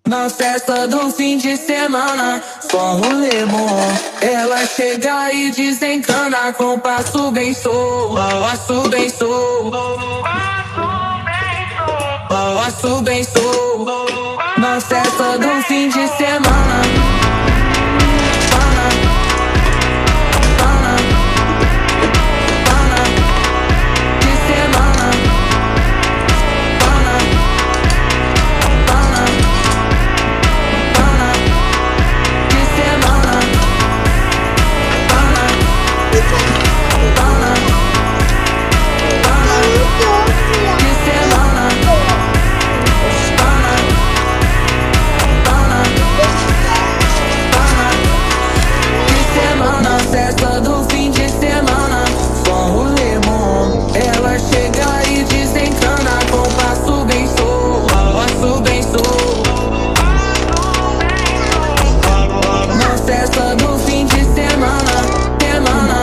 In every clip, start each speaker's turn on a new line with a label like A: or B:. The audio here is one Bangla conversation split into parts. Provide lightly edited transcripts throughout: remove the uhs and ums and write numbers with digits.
A: Na festa do fim de semana, só um rolê bom. Ela chega e desencana com passo bem solto, passo bem solto, passo bem solto. Na festa do fim de semana, de semana, de semana, de semana. Na festa do fim de semana, só um rolê bom. Ela chega e desencana com passo bem solto, passo bem solto. Na festa do fim de semana, semana,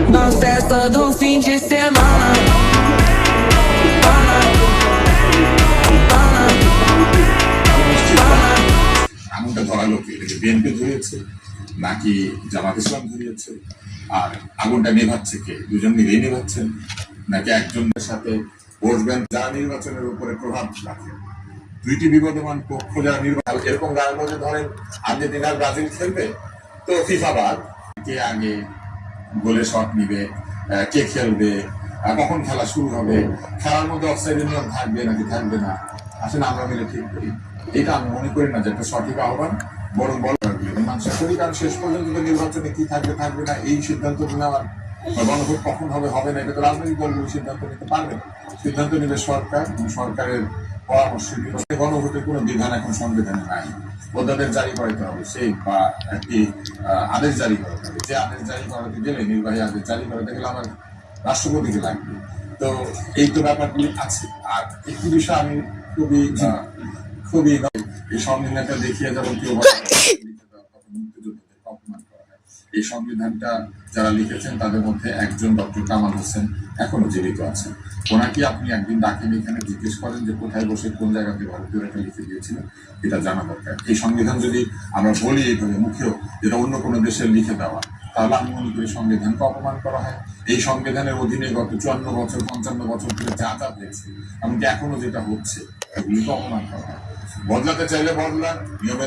A: na festa do fim de semana.
B: আগুনটা ধরালো কে? এটাকে বিএনপি ধরিয়েছে নাকি জামাত ইসলাম ধরিয়েছে? আর আগুনটা নেভাচ্ছে কে? দুজন মিলেই নেভাচ্ছেন নাকি একজনের সাথে বসবেন যারা নির্বাচনের উপরে প্রভাব রাখে? দুইটি বিবদমান পক্ষ যারা নির্বাচন, এরকম গানের মধ্যে ধরেন আর্জেন্টিনা ব্রাজিল খেলবে, তো ফিফা বাদ, কে আগে গোলে শট নিবে, কে খেলবে, কখন খেলা শুরু হবে, খেলার মধ্যে অফসাইড নিয়ম থাকবে নাকি থাকবে না, আসলে আমরা মিলে ঠিক করি। এটা আমি মনে করি না যে একটা সঠিক আহ্বান, বরং মানুষের শরীর। কারণ শেষ পর্যন্ত তো নির্বাচনে কি থাকবে থাকবে না এই সিদ্ধান্ত নেওয়ার, গণভোট কখন হবে হবে না, এটা তো রাজনৈতিক দলগুলো সিদ্ধান্ত নিতে পারবে না। সিদ্ধান্ত নেবে সরকার, সরকারের পরামর্শ নিবে। গণভোটের কোনো বিধান এখন সংবিধানে নাই। অধ্যাদেশ জারি করাতে হবে, সেই বা একটি আদেশ জারি করাতে হবে। যে আদেশ জারি করাতে গেলে, নির্বাহী আদেশ জারি করাতে গেলে আমার রাষ্ট্রপতিকে লাগবে। তো এই তো ব্যাপারগুলি আছে। আর একটি বিষয় আমি খুবই খুবই এই সংবিধানটা দেখিয়ে যেমন কেউ মুক্তিযোদ্ধাদের অপমান করা হয়। এই সংবিধানটা যারা লিখেছেন তাদের মধ্যে একজন ডক্টর কামাল হোসেন এখনো জীবিত আছেন। ওনাকে আপনি একদিন ডাকেন, এখানে জিজ্ঞেস করেন যে কোথায় বসে কোন জায়গাতে ভারতীয় এটা লিখে দিয়েছিল, এটা জানা দরকার। এই সংবিধান যদি আমরা বলি এইভাবে মুখেও যেটা অন্য কোনো দেশের লিখে দেওয়া, তাহলে আমি মনে করি সংবিধানকে অপমান করা হয়। এই সংবিধানের অধীনে গত 54 বছর 55 বছর ধরে যা যা হয়েছে, এমনকি এখনো যেটা হচ্ছে, এগুলিকে অপমান করা হয়। বদলাতে চাইলে বদলান, নিয়মে